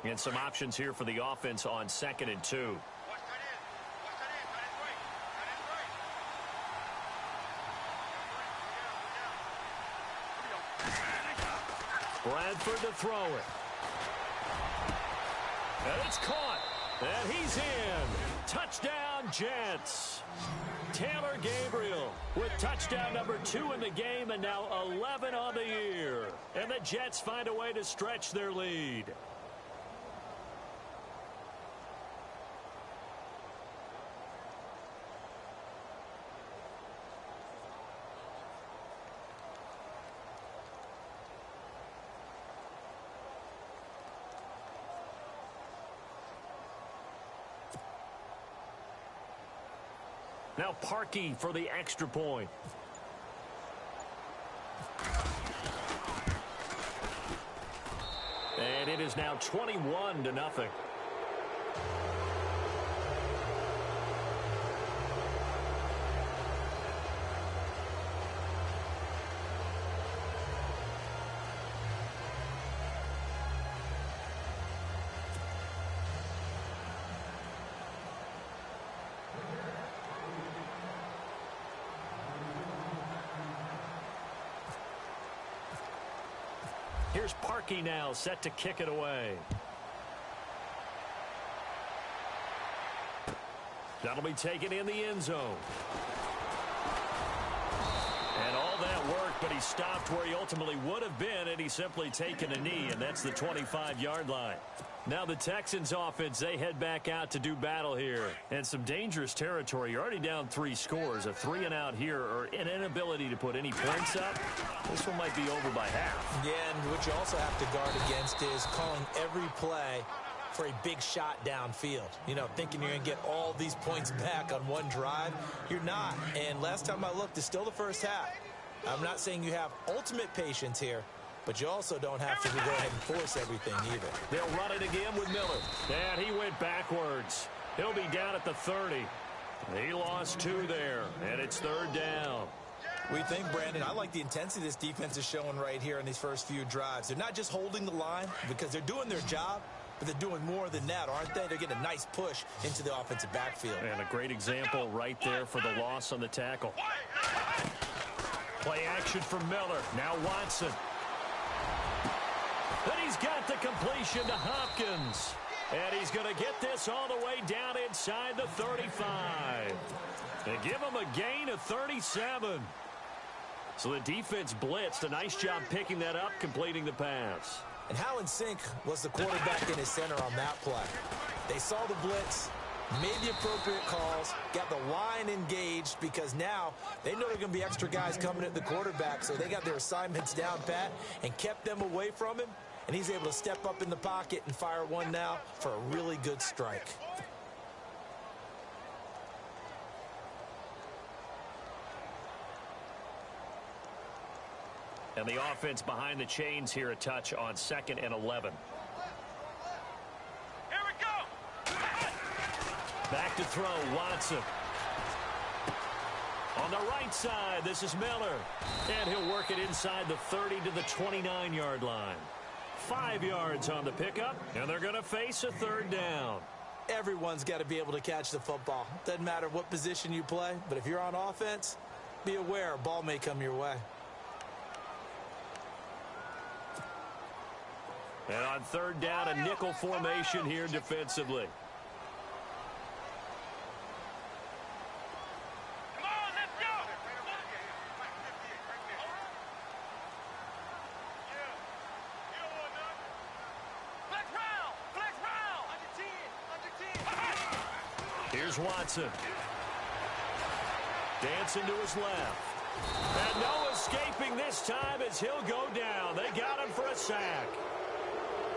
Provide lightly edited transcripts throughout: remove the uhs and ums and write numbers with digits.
And some options here for the offense on 2nd and 2. Bradford to throw it. And it's caught. And he's in. Touchdown, Jets. Taylor Gabriel with touchdown number 2 in the game and now 11 on the year. And the Jets find a way to stretch their lead. Now Parkey for the extra point. And it is now 21-0. Here's Parkey now, set to kick it away. That'll be taken in the end zone. And all that work, but he stopped where he ultimately would have been, and he's simply taken a knee, and that's the 25-yard line. Now the Texans offense, they head back out to do battle here. And some dangerous territory. You're already down 3 scores. A 3-and-out here or an inability to put any points up. This one might be over by half. Yeah, and what you also have to guard against is calling every play for a big shot downfield. You know, thinking you're going to get all these points back on one drive. You're not. And last time I looked, it's still the first half. I'm not saying you have ultimate patience here, but you also don't have to go ahead and force everything either. They'll run it again with Miller. And he went backwards. He'll be down at the 30. He lost 2 there, and it's 3rd down. We think, Brandon, I like the intensity this defense is showing right here in these first few drives. They're not just holding the line because they're doing their job, but they're doing more than that, aren't they? They're getting a nice push into the offensive backfield. And a great example right there for the loss on the tackle. Play action from Miller. Now Watson. Then he's got the completion to Hopkins. And he's going to get this all the way down inside the 35. And give him a gain of 37. So the defense blitzed. A nice job picking that up, completing the pass. And how in sync was the quarterback in his center on that play? They saw the blitz, made the appropriate calls, got the line engaged because now they know there are going to be extra guys coming at the quarterback, so they got their assignments down pat and kept them away from him, and he's able to step up in the pocket and fire one now for a really good strike. And the offense behind the chains here, a touch on 2nd and 11. Here we go. Back to throw, Watson. On the right side, this is Miller. And he'll work it inside the 30 to the 29-yard line. 5 yards on the pickup, and they're going to face a 3rd down. Everyone's got to be able to catch the football. Doesn't matter what position you play, but if you're on offense, be aware a ball may come your way. And on 3rd down, a nickel formation here defensively. Come on, let's go. Flex round. Under 10. Here's Watson. Dancing to his left. And no escaping this time as he'll go down. They got him for a sack.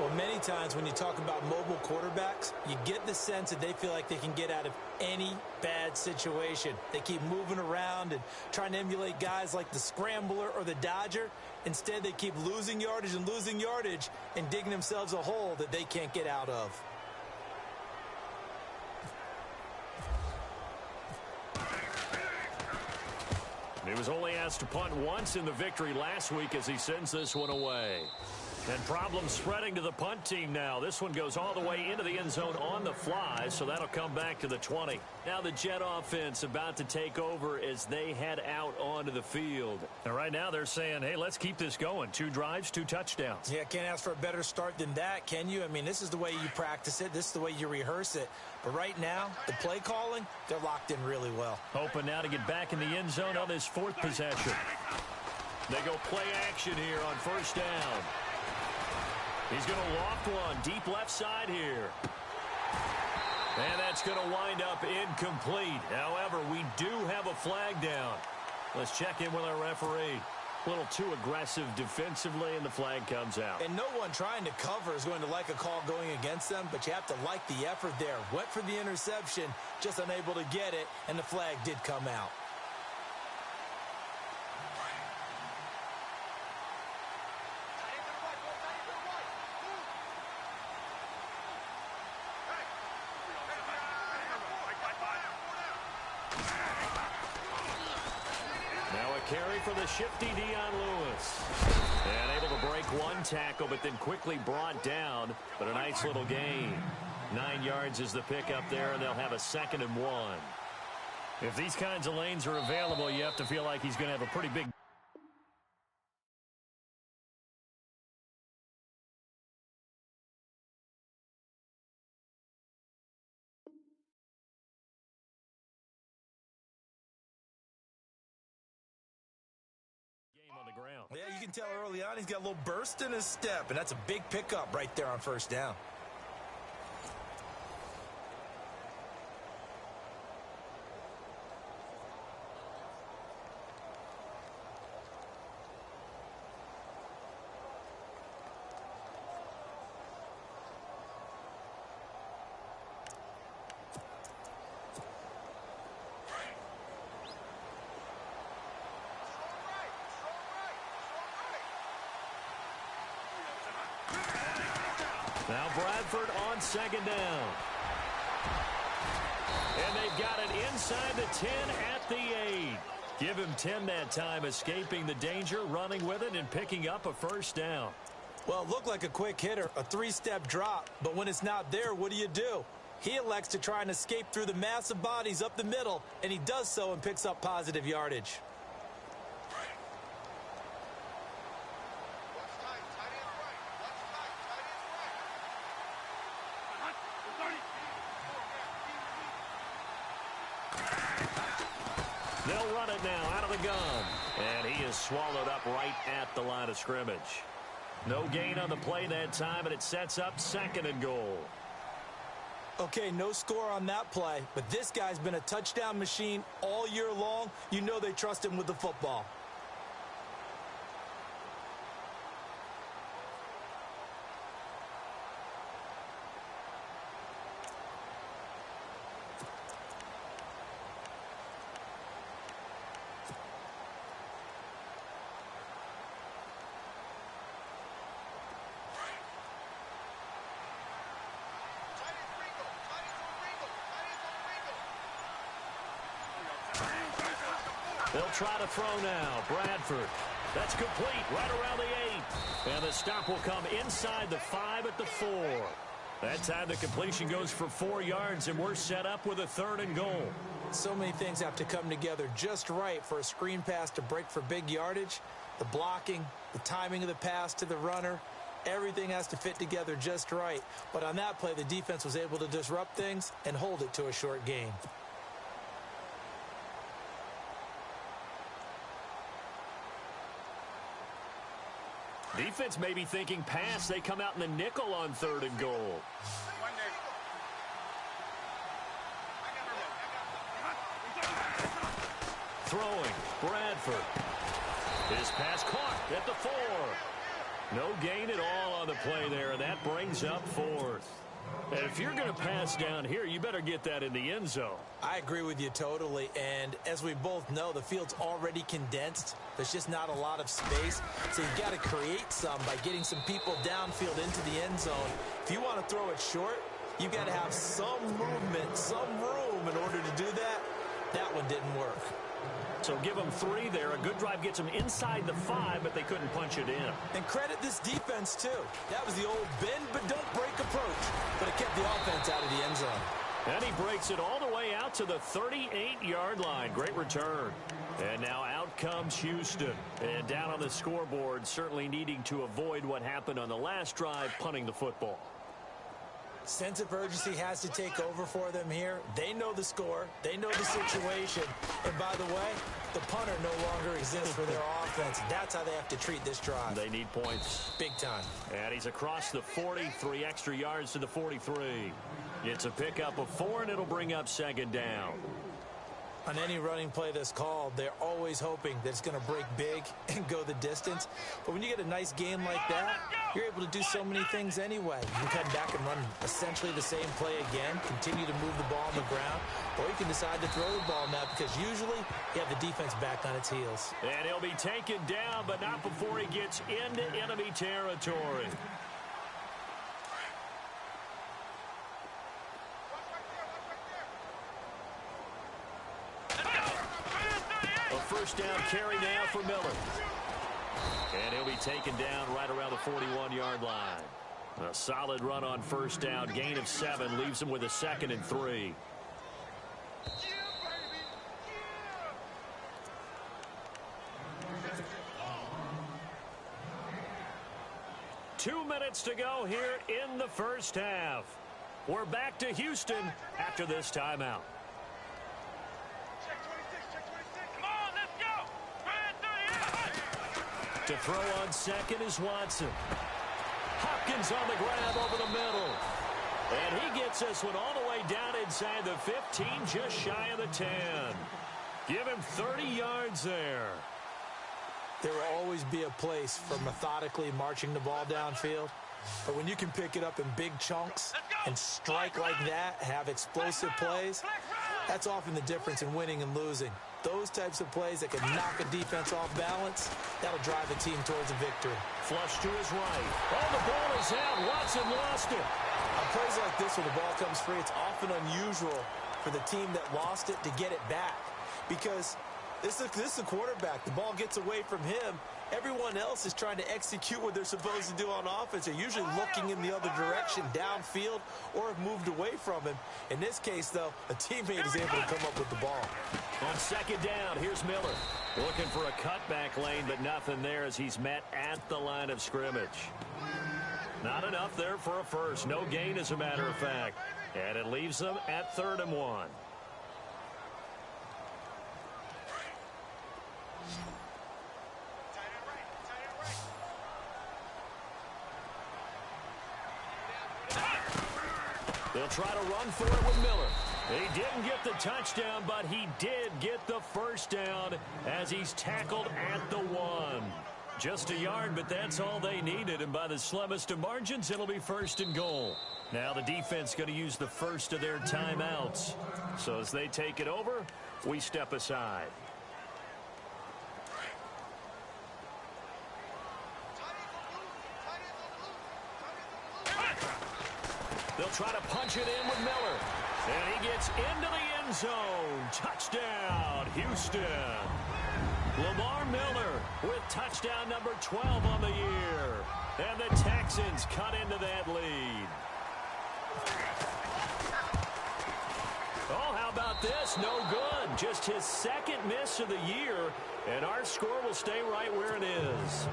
Well, many times when you talk about mobile quarterbacks, you get the sense that they feel like they can get out of any bad situation. They keep moving around and trying to emulate guys like the Scrambler or the Dodger. Instead, they keep losing yardage and digging themselves a hole that they can't get out of. He was only asked to punt once in the victory last week as he sends this one away. And problems spreading to the punt team now. This one goes all the way into the end zone on the fly, so that'll come back to the 20. Now the Jet offense about to take over as they head out onto the field. And right now they're saying, hey, let's keep this going. 2 drives, 2 touchdowns. Yeah, can't ask for a better start than that, can you? I mean, this is the way you practice it. This is the way you rehearse it. But right now, the play calling, they're locked in really well. Hoping now to get back in the end zone on this 4th possession. They go play action here on 1st down. He's going to loft one deep left side here. And that's going to wind up incomplete. However, we do have a flag down. Let's check in with our referee. A little too aggressive defensively, and the flag comes out. And no one trying to cover is going to like a call going against them, but you have to like the effort there. Went for the interception, just unable to get it, and the flag did come out. Carry for the shifty Dion Lewis. And able to break one tackle, but then quickly brought down. But a nice little gain. 9 yards is the pickup there, and they'll have a 2nd and 1. If these kinds of lanes are available, you have to feel like he's going to have a pretty big... on the ground. Yeah, you can tell early on he's got a little burst in his step, and that's a big pickup right there on 1st down. Now Bradford on 2nd down. And they've got it inside the 10 at the 8. Give him 10 that time, escaping the danger, running with it, and picking up a 1st down. Well, it looked like a quick hitter, a 3-step drop, but when it's not there, what do? He elects to try and escape through the massive bodies up the middle, and he does so and picks up positive yardage. They'll run it now out of the gun. And he is swallowed up right at the line of scrimmage. No gain on the play that time, and it sets up 2nd and goal. Okay, no score on that play, but this guy's been a touchdown machine all year long. You know they trust him with the football. They'll try to throw now. Bradford. That's complete right around the 8. And the stop will come inside the 5 at the 4. That time the completion goes for 4 yards, and we're set up with a 3rd and goal. So many things have to come together just right for a screen pass to break for big yardage. The blocking, the timing of the pass to the runner, everything has to fit together just right. But on that play, the defense was able to disrupt things and hold it to a short gain. Defense may be thinking pass. They come out in the nickel on 3rd and goal. Throwing, Bradford. His pass caught at the 4. No gain at all on the play there, and that brings up 4th. And if you're going to pass down here, you better get that in the end zone. I agree with you totally, and as we both know, the field's already condensed. There's just not a lot of space, so you've got to create some by getting some people downfield into the end zone. If you want to throw it short, you've got to have some movement, some room in order to do that. That one didn't work. So give them 3 there. A good drive gets them inside the 5, but they couldn't punch it in. And credit this defense, too. That was the old bend but don't break approach. But it kept the offense out of the end zone. And he breaks it all the way out to the 38-yard line. Great return. And now out comes Houston. And down on the scoreboard, certainly needing to avoid what happened on the last drive, punting the football. Sense of urgency has to take over for them here. They know the score. They know the situation. And by the way, the punter no longer exists for their offense. That's how they have to treat this drive. They need points. Big time. And he's across the 40, 3 extra yards to the 43. It's a pickup of 4, and it'll bring up second down. On any running play that's called, they're always hoping that it's going to break big and go the distance. But when you get a nice game like that, you're able to do so many things anyway. You can come back and run essentially the same play again, continue to move the ball on the ground, or you can decide to throw the ball now because usually you have the defense back on its heels. And he'll be taken down, but not before he gets into enemy territory. First down carry now for Miller. And he'll be taken down right around the 41-yard line. A solid run on first down. Gain of 7 leaves him with a 2nd and 3. Two minutes to go here in the first half. We're back to Houston after this timeout. To throw on second is Watson. Hopkins on the grab over the middle. And he gets this one all the way down inside the 15, just shy of the 10. Give him 30 yards there. There will always be a place for methodically marching the ball downfield. But when you can pick it up in big chunks and strike like that, have explosive plays, that's often the difference in winning and losing. Those types of plays that can knock a defense off balance, that'll drive a team towards a victory. Flush to his right. Oh, the ball is out. Watson lost it. On plays like this, when the ball comes free, it's often unusual for the team that lost it to get it back. Because this is a quarterback. The ball gets away from him. Everyone else is trying to execute what they're supposed to do on offense. They're usually looking in the other direction, downfield, or have moved away from him. In this case, though, a teammate is able to come up with the ball. On second down, here's Miller. Looking for a cutback lane, but nothing there as he's met at the line of scrimmage. Not enough there for a first. No gain, as a matter of fact. And it leaves them at 3rd and 1. They'll try to run for it with Miller. He didn't get the touchdown, but he did get the first down as he's tackled at the 1. Just a yard, but that's all they needed, and by the slimmest of margins, it'll be 1st and goal. Now the defense going to use the first of their timeouts. So as they take it over, we step aside. They'll try to punch it in with Miller. And he gets into the end zone. Touchdown, Houston. Lamar Miller with touchdown number 12 on the year. And the Texans cut into that lead. Oh, how about this? No good. Just his 2nd miss of the year. And our score will stay right where it is.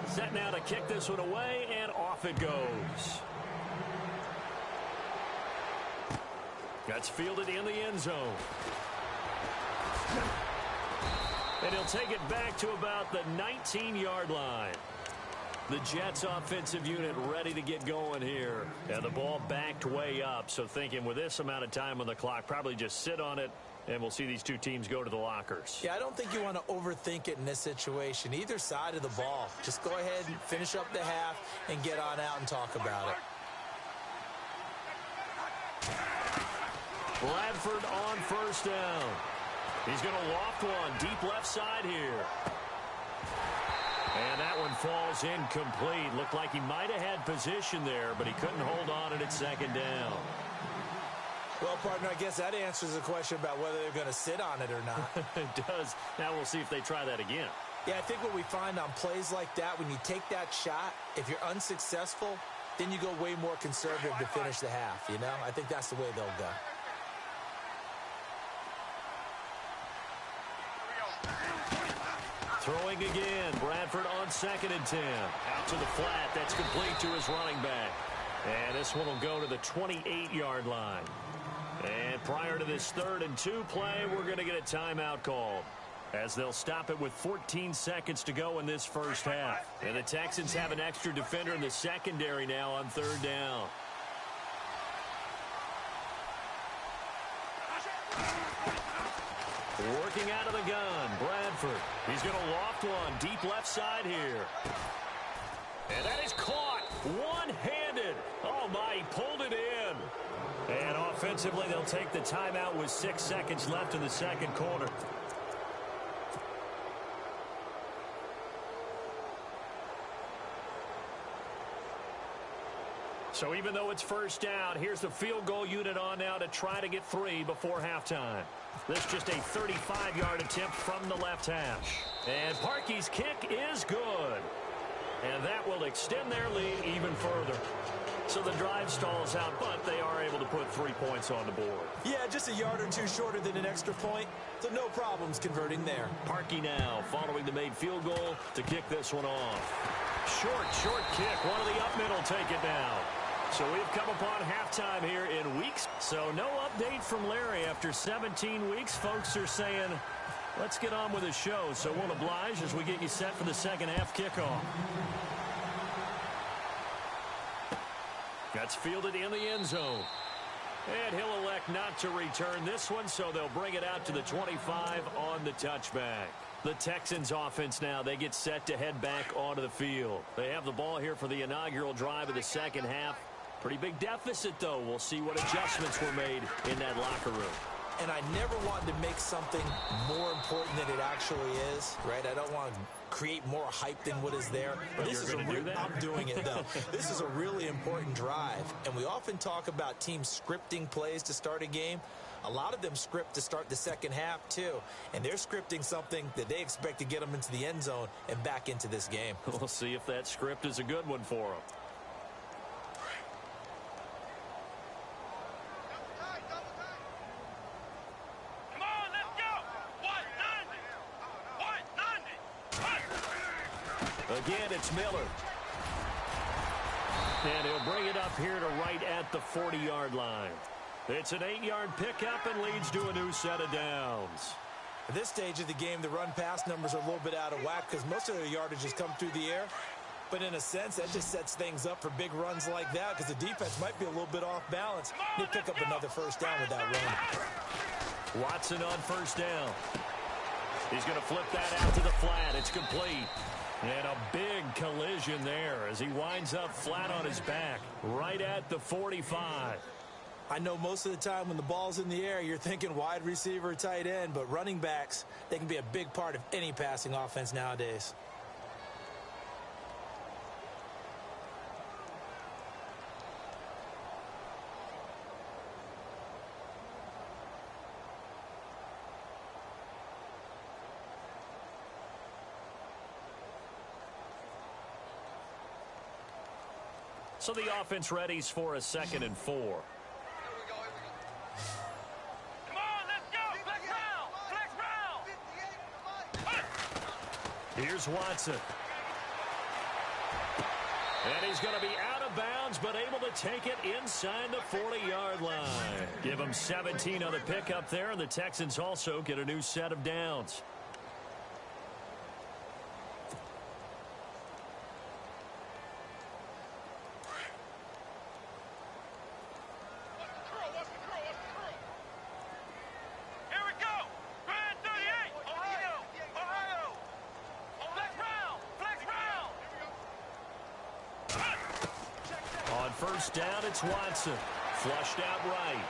Set now to kick this one away, and off it goes. That's fielded in the end zone. And he'll take it back to about the 19-yard line. The Jets offensive unit ready to get going here. And the ball backed way up, so thinking with this amount of time on the clock, probably just sit on it, and we'll see these two teams go to the lockers. Yeah, I don't think you want to overthink it in this situation. Either side of the ball. Just go ahead and finish up the half and get on out and talk about it. Bradford on first down. He's going to loft one deep left side here. And that one falls incomplete. Looked like he might have had position there, but he couldn't hold on at second down. Well, partner, I guess that answers the question about whether they're going to sit on it or not. It does. Now we'll see if they try that again. Yeah, I think what we find on plays like that, when you take that shot, if you're unsuccessful, then you go way more conservative to finish the half, you know? I think that's the way they'll go. Throwing again. Bradford on 2nd and 10. Out to the flat. That's complete to his running back. And this one will go to the 28-yard line. And prior to this 3rd and 2 play, we're going to get a timeout called, as they'll stop it with 14 seconds to go in this first half. And the Texans have an extra defender in the secondary now on 3rd down. Working out of the gun, Bradford. He's going to loft one deep left side here. And that is caught one-handed. Oh, my, he pulled it in. And offensively, they'll take the timeout with 6 seconds left in the second quarter. So even though it's first down, here's the field goal unit on now to try to get 3 before halftime. This just a 35-yard attempt from the left hash. And Parkey's kick is good. And that will extend their lead even further. So the drive stalls out, but they are able to put 3 points on the board. Yeah, just a yard or two shorter than an extra point, so no problems converting there. Parkey now following the made field goal to kick this one off. Short kick. One of the up middle take it down. So we've come upon halftime here in weeks. So no update from Larry after 17 weeks. Folks are saying, let's get on with the show. So we'll oblige as we get you set for the second half kickoff. That's fielded in the end zone. And he'll elect not to return this one, so they'll bring it out to the 25 on the touchback. The Texans offense now, they get set to head back onto the field. They have the ball here for the inaugural drive of the second half. Pretty big deficit, though. We'll see what adjustments were made in that locker room. And I never wanted to make something more important than it actually is, right? I don't want to create more hype than what is there. But this is I'm doing it, though. This is a really important drive. And we often talk about teams scripting plays to start a game. A lot of them script to start the second half, too. And they're scripting something that they expect to get them into the end zone and back into this game. We'll see if that script is a good one for them. Again, it's Miller. And he'll bring it up here to right at the 40-yard line. It's an 8-yard pickup and leads to a new set of downs. At this stage of the game, the run-pass numbers are a little bit out of whack because most of their yardage has come through the air. But in a sense, that just sets things up for big runs like that because the defense might be a little bit off balance. They pick up another first down with that run. Watson on first down. He's going to flip that out to the flat. It's complete. And a big collision there as he winds up flat on his back right at the 45. I know most of the time when the ball's in the air, you're thinking wide receiver, tight end, but running backs, they can be a big part of any passing offense nowadays. So the offense readies for a 2nd and 4. Come on, let's go. Flex round. Here's Watson. And he's going to be out of bounds, but able to take it inside the 40-yard line. Give him 17 on the pickup there, and the Texans also get a new set of downs. First down, it's Watson. Flushed out right.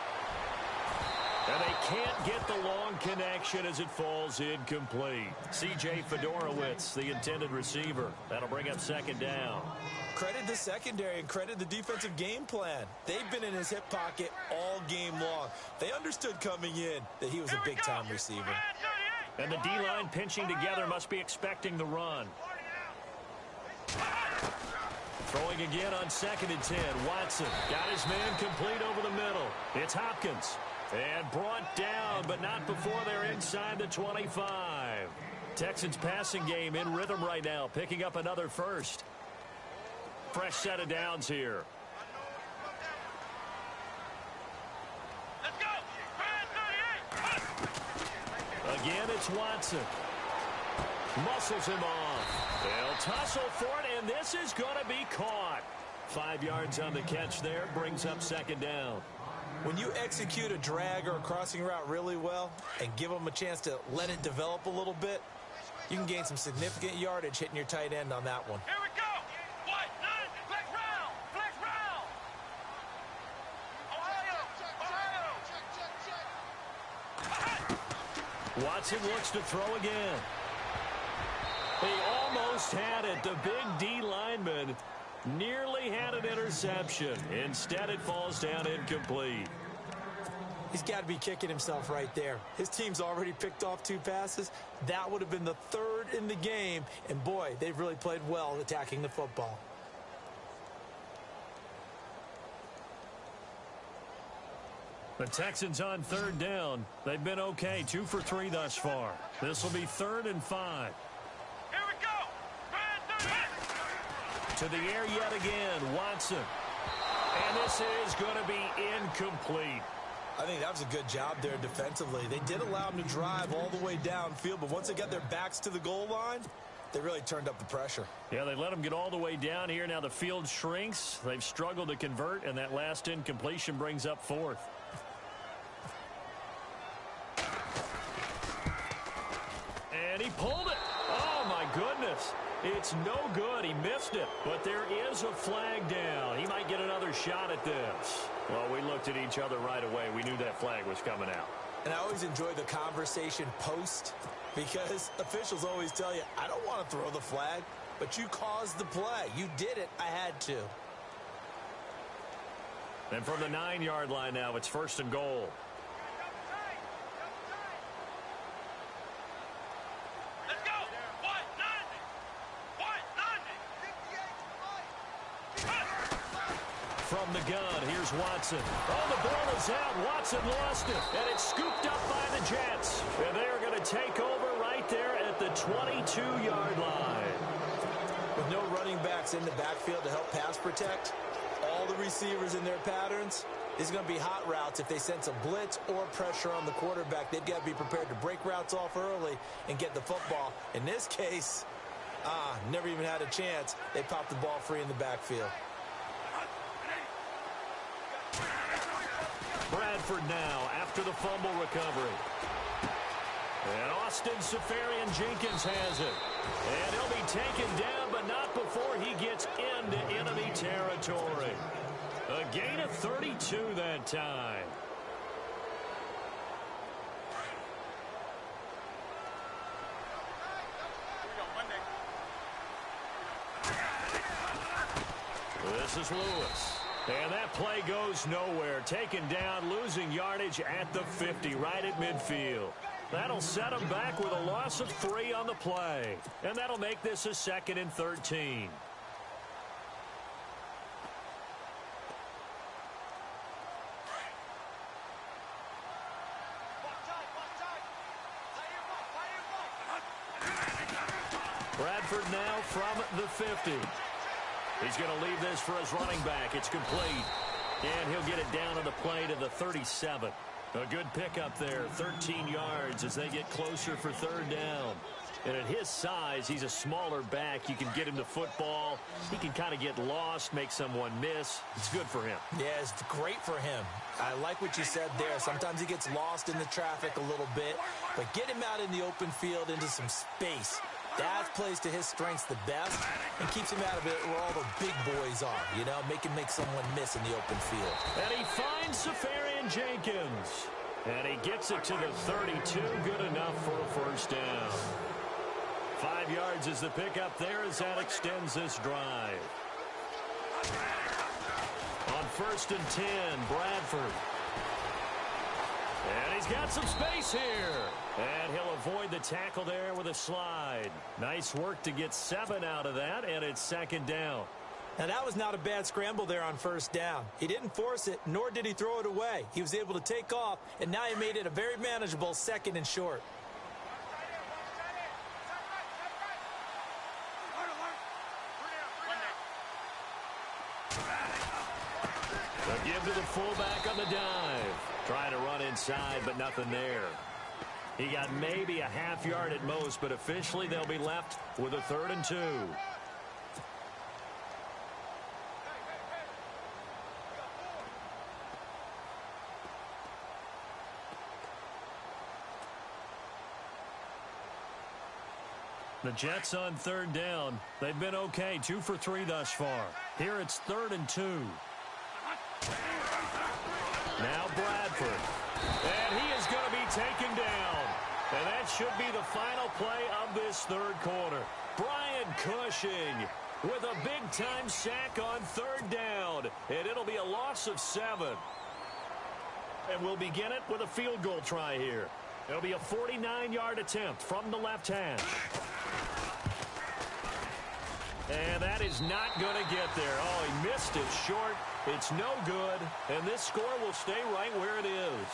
And they can't get the long connection as it falls incomplete. C.J. Fedorowicz, the intended receiver. That'll bring up second down. Credit the secondary and credit the defensive game plan. They've been in his hip pocket all game long. They understood coming in that he was a big-time receiver. And the D-line pinching together must be expecting the run. Throwing again on 2nd and 10. Watson got his man complete over the middle. It's Hopkins. And brought down, but not before they're inside the 25. Texans passing game in rhythm right now, picking up another first. Fresh set of downs here. Let's go. Again, it's Watson. Muscles him off. They'll tussle for it, and this is going to be caught. 5 yards on the catch there, brings up second down. When you execute a drag or a crossing route really well and give them a chance to let it develop a little bit, you can gain some significant yardage hitting your tight end on that one. Here we go. White, nine, flex round. Flex round. Ohio. Watson looks to throw again. He almost had it. The big D lineman nearly had an interception. Instead, it falls down incomplete. He's got to be kicking himself right there. His team's already picked off 2 passes. That would have been the 3rd in the game. And, boy, they've really played well attacking the football. The Texans on 3rd down. They've been okay, 2 for 3 thus far. This will be 3rd and 5. Here we go. To the air yet again, Watson. And this is going to be incomplete. I think that was a good job there defensively. They did allow him to drive all the way downfield, but once they got their backs to the goal line, they really turned up the pressure. Yeah, they let him get all the way down here. Now the field shrinks. They've struggled to convert, and that last incompletion brings up 4th. And he pulled it. Oh, my goodness. It's no good. He missed it. But there is a flag down. He might get another shot at this. Well, we looked at each other right away. We knew that flag was coming out. And I always enjoy the conversation post because officials always tell you, I don't want to throw the flag, but you caused the play. You did it. I had to. And from the 9-yard line now, it's 1st and goal. From the gun, here's Watson. Oh, the ball is out. Watson lost it, and it's scooped up by the Jets. And they are going to take over right there at the 22-yard line. With no running backs in the backfield to help pass protect, all the receivers in their patterns, it's going to be hot routes. If they sense a blitz or pressure on the quarterback, they've got to be prepared to break routes off early and get the football. In this case, never even had a chance. They popped the ball free in the backfield. Bradford now after the fumble recovery. And Austin Seferian-Jenkins has it. And he'll be taken down, but not before he gets into enemy territory. A gain of 32 that time. This is Lewis. And that play goes nowhere. Taken down, losing yardage at the 50, right at midfield. That'll set him back with a loss of 3 on the play. And that'll make this a 2nd and 13. Bradford now from the 50. He's going to leave this for his running back. It's complete. And he'll get it down on the play to the 37. A good pickup there, 13 yards as they get closer for 3rd down. And at his size, he's a smaller back. You can get him the football. He can kind of get lost, make someone miss. It's good for him. Yeah, it's great for him. I like what you said there. Sometimes he gets lost in the traffic a little bit. But get him out in the open field into some space. That plays to his strengths the best and keeps him out of it where all the big boys are, make someone miss in the open field. And he finds Seferian-Jenkins. And he gets it to the 32. Good enough for a first down. 5 yards is the pickup there as that extends this drive. On 1st and 10, Bradford. And he's got some space here. And he'll avoid the tackle there with a slide. Nice work to get 7 out of that, and it's 2nd down. Now, that was not a bad scramble there on 1st down. He didn't force it, nor did he throw it away. He was able to take off, and now he made it a very manageable 2nd and short. They'll give to the fullback on the dive. Trying to run inside, but nothing there. He got maybe a half yard at most, but officially they'll be left with a 3rd and 2. The Jets on 3rd down. They've been okay, 2 for 3 thus far. Here it's 3rd and 2. Now Bradford. And he is going to be taken down. And that should be the final play of this 3rd quarter. Brian Cushing with a big-time sack on 3rd down. And it'll be a loss of 7. And we'll begin it with a field goal try here. It'll be a 49-yard attempt from the left hash. And that is not going to get there. Oh, he missed it short. It's no good. And this score will stay right where it is.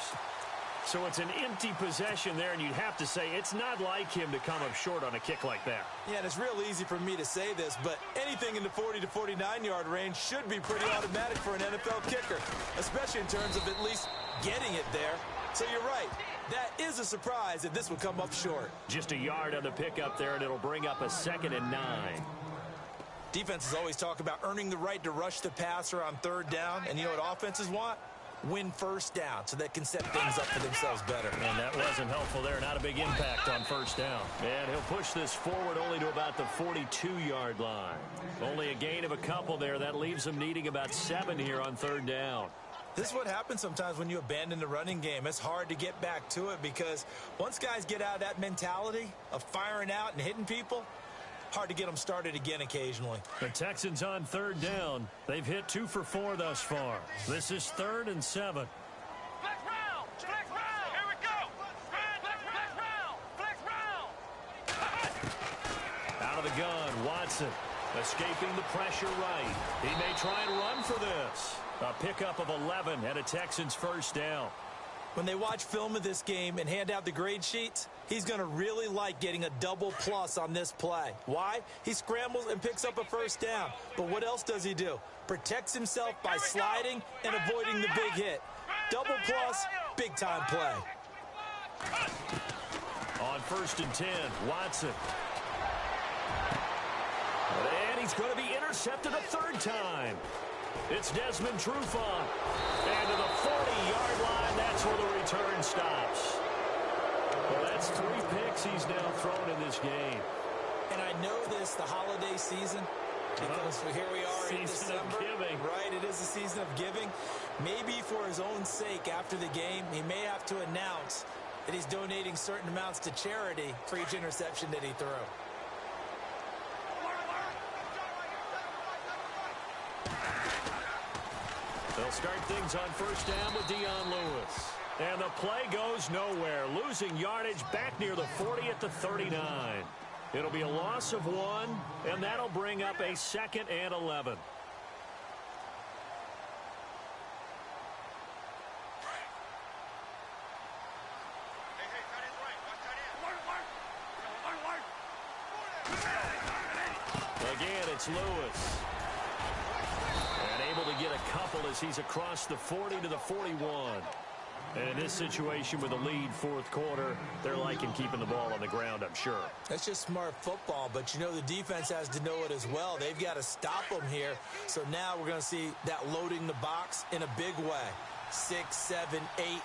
So it's an empty possession there, and you'd have to say it's not like him to come up short on a kick like that. Yeah, and it's real easy for me to say this, but anything in the 40 to 49-yard range should be pretty automatic for an NFL kicker, especially in terms of at least getting it there. So you're right. That is a surprise if this would come up short. Just a yard on the pickup there, and it'll bring up a 2nd and 9. Defenses always talk about earning the right to rush the passer on 3rd down, and you know what offenses want? Win 1st down so they can set things up for themselves better. And that wasn't helpful there. Not a big impact on 1st down. And he'll push this forward only to about the 42-yard line. Only a gain of a couple there. That leaves them needing about 7 here on 3rd down. This is what happens sometimes when you abandon the running game. It's hard to get back to it because once guys get out of that mentality of firing out and hitting people, hard to get them started again occasionally. The Texans on 3rd down. They've hit 2 for 4 thus far. This is 3rd and 7. Flex round! Flex round! Here we go! Flex round! Out of the gun, Watson escaping the pressure right. He may try and run for this. A pickup of 11 and a Texans 1st down. When they watch film of this game and hand out the grade sheets, he's going to really like getting a double plus on this play. Why? He scrambles and picks up a 1st down. But what else does he do? Protects himself by sliding and avoiding the big hit. Double plus, big-time play. On 1st and 10, Watson. And he's going to be intercepted a 3rd time. It's Desmond Trufant. And to the 40-yard line, that's where the return stops. Well, that's 3 picks he's now thrown in this game. And I know this, the holiday season, because here we are in December. Season of giving. Right, it is the season of giving. Maybe for his own sake after the game, he may have to announce that he's donating certain amounts to charity for each interception that he threw. They'll start things on 1st down with Dion Lewis. And the play goes nowhere. Losing yardage back near the 40 at the 39. It'll be a loss of 1, and that'll bring up a 2nd and 11. Again, it's Lewis. And able to get a couple as he's across the 40 to the 41. And in this situation with a lead 4th quarter, they're liking keeping the ball on the ground, I'm sure. That's just smart football, but you know the defense has to know it as well. They've got to stop them here. So now we're going to see that loading the box in a big way. 6, 7, 8, 9,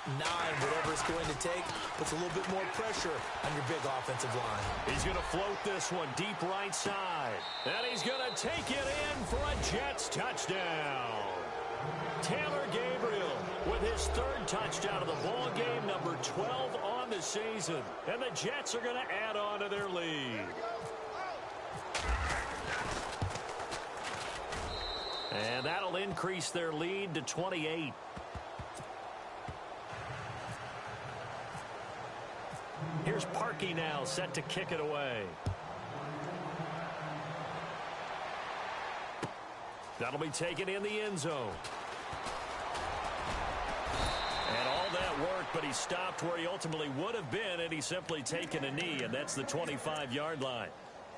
whatever it's going to take, puts a little bit more pressure on your big offensive line. He's going to float this one deep right side. And he's going to take it in for a Jets touchdown. Taylor Gabriel with his third touchdown of the ball game, number 12 on the season. And the Jets are going to add on to their lead. And that'll increase their lead to 28. Here's Parkey now, set to kick it away. That'll be taken in the end zone. And all that work, but he stopped where he ultimately would have been, and he's simply taken a knee, and that's the 25-yard line.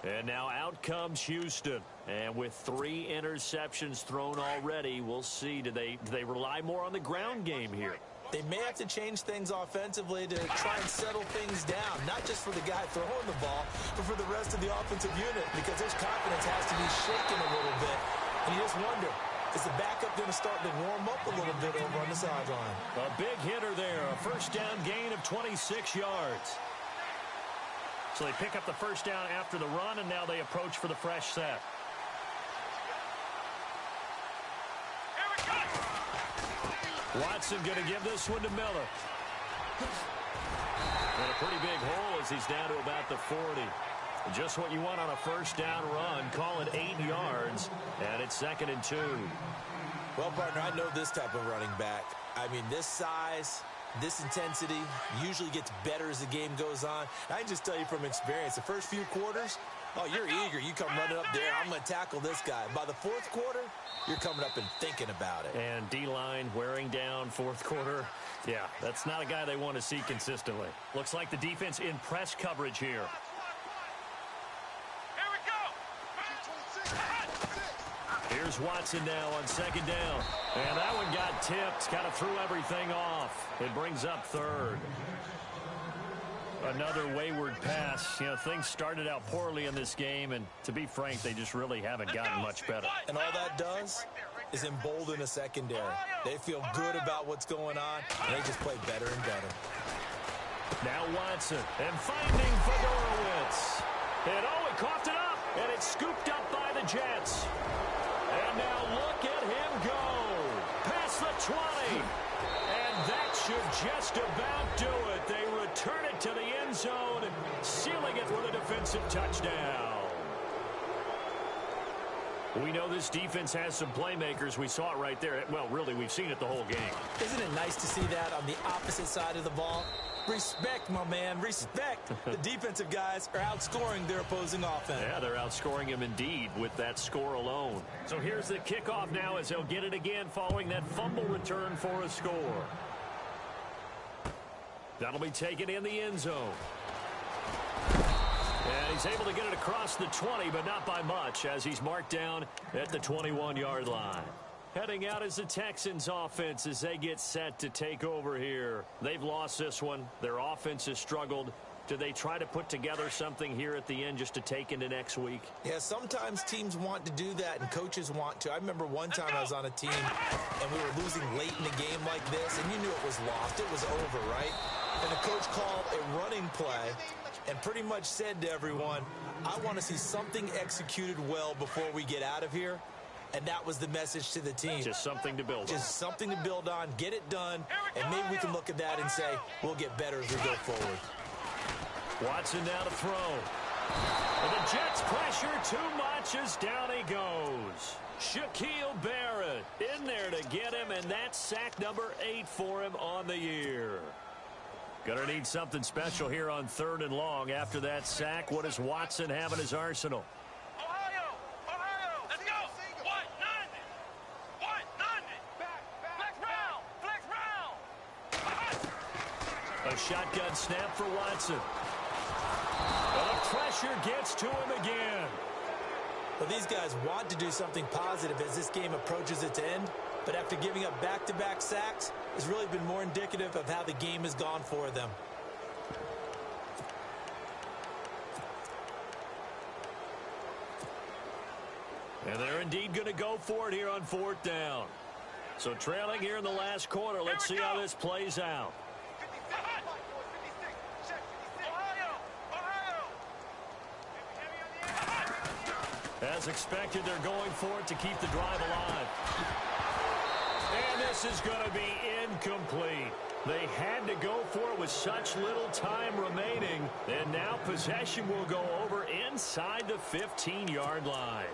And now out comes Houston. And with 3 interceptions thrown already, we'll see. Do they rely more on the ground game here? They may have to change things offensively to try and settle things down, not just for the guy throwing the ball, but for the rest of the offensive unit, because his confidence has to be shaken a little bit. And you just wonder, is the backup going to start to warm up a little bit over on the sideline? A big hitter there, a first down gain of 26 yards. So they pick up the first down after the run, and now they approach for the fresh set. Watson going to give this one to Miller. And a pretty big hole as he's down to about the 40. Just what you want on a first down run. Call it 8 yards, and it's 2nd and 2. Well, partner, I know this type of running back. I mean, this size, this intensity usually gets better as the game goes on. I can just tell you from experience, the first few quarters, oh, you're eager. You come running up there. I'm going to tackle this guy. By the 4th quarter, you're coming up and thinking about it. And D-line wearing down 4th quarter. Yeah, that's not a guy they want to see consistently. Looks like the defense in press coverage here. Here's Watson now on 2nd down. And that one got tipped. Kind of threw everything off. It brings up 3rd. Another wayward pass. You know, things started out poorly in this game, and to be frank, they just really haven't gotten much better. And all that does is embolden a secondary. They feel good about what's going on, and they just play better and better. Now Watson, and finding Fedorowicz. And oh, he coughed it up, and it's scooped up by the Jets. And now look at him go. Past the 20. And that should just about do it. They return it to the end zone, sealing it with a defensive touchdown. We know this defense has some playmakers. We saw it right there. Well, really, we've seen it the whole game. Isn't it nice to see that on the opposite side of the ball? Respect, my man, respect. The defensive guys are outscoring their opposing offense. Yeah, they're outscoring him indeed with that score alone. So here's the kickoff now as they'll get it again following that fumble return for a score. That'll be taken in the end zone. And he's able to get it across the 20, but not by much, as he's marked down at the 21-yard line. Heading out is the Texans offense as they get set to take over here. They've lost this one. Their offense has struggled. Do they try to put together something here at the end just to take into next week? Yeah, sometimes teams want to do that and coaches want to. I remember one time I was on a team and we were losing late in the game like this, and you knew it was lost. It was over, right? And the coach called a running play and pretty much said to everyone, I want to see something executed well before we get out of here. And that was the message to the team. Just something to build on. Just something to build on, get it done, and maybe we can look at that and say, we'll get better as we go forward. Watson now to throw. And the Jets pressure too much as down he goes. Shaquille Barrett in there to get him, and that's sack number 8 for him on the year. Gonna need something special here on 3rd and long. After that sack, what does Watson have in his arsenal? A shotgun snap for Watson. Well, the pressure gets to him again. Well, these guys want to do something positive as this game approaches its end, but after giving up back-to-back sacks, it's really been more indicative of how the game has gone for them. And they're indeed going to go for it here on 4th down. So trailing here in the last quarter, let's see how this plays out. As expected, they're going for it to keep the drive alive. And this is going to be incomplete. They had to go for it with such little time remaining. And now possession will go over inside the 15-yard line.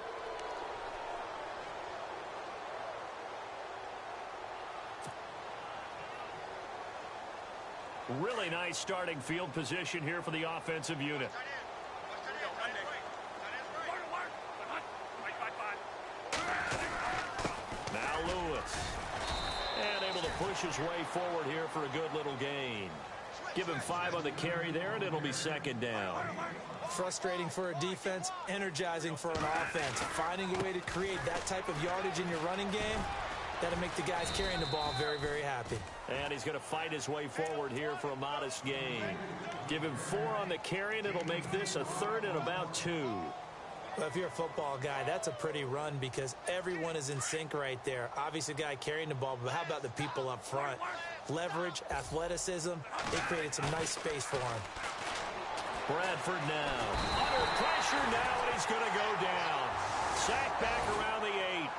Really nice starting field position here for the offensive unit. Now Lewis. And able to push his way forward here for a good little gain. Give him 5 on the carry there, and it'll be second down. Frustrating for a defense, energizing for an offense. Finding a way to create that type of yardage in your running game, that'll make the guys carrying the ball very, very happy. And he's going to fight his way forward here for a modest gain. Give him 4 on the carry, and it'll make this a 3rd and about 2. Well, if you're a football guy, that's a pretty run because everyone is in sync right there. Obviously, the guy carrying the ball, but how about the people up front? Leverage, athleticism, they created some nice space for him. Bradford now. Under pressure now, and he's going to go down. Sacked back around the 8.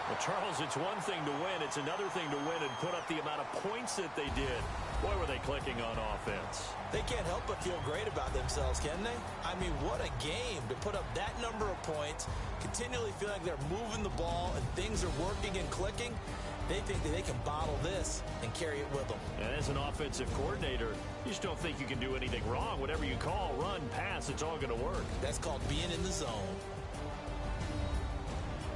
Well, Charles, it's one thing to win. It's another thing to win and put up the amount of points that they did. Boy, were they clicking on offense. They can't help but feel great about themselves, can they? I mean, what a game to put up that number of points, continually feel like they're moving the ball and things are working and clicking. They think that they can bottle this and carry it with them. And as an offensive coordinator, you just don't think you can do anything wrong. Whatever you call, run, pass, it's all going to work. That's called being in the zone.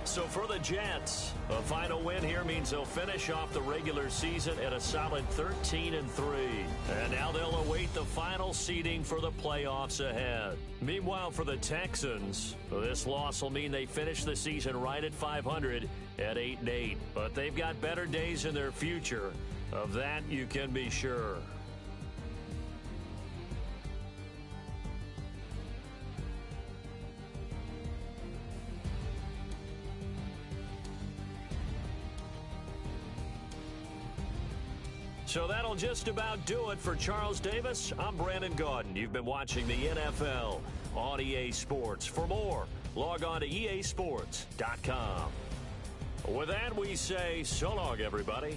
So for the Jets, a final win here means they'll finish off the regular season at a solid 13-3. And now they'll await the final seeding for the playoffs ahead. Meanwhile, for the Texans, this loss will mean they finish the season right at 500 at 8-8. But they've got better days in their future. Of that, you can be sure. So that'll just about do it for Charles Davis. I'm Brandon Gaudin. You've been watching the NFL on EA Sports. For more, log on to easports.com. With that, we say so long, everybody.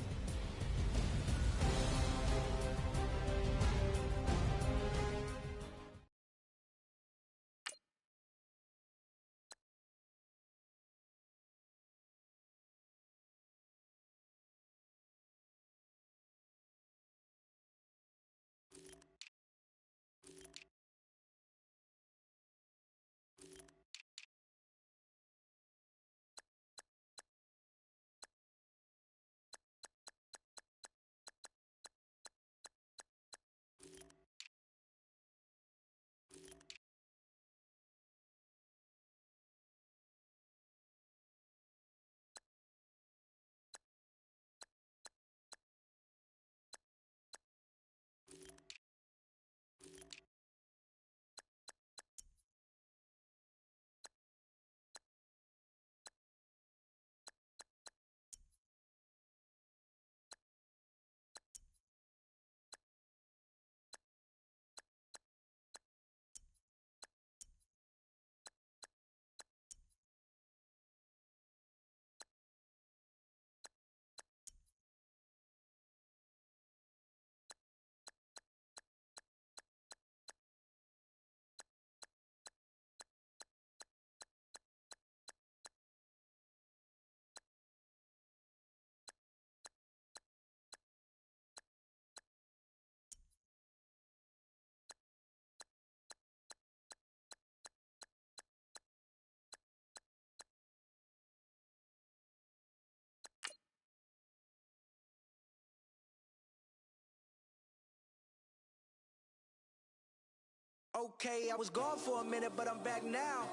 Okay, I was gone for a minute, but I'm back now.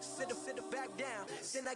Sit back down. Then I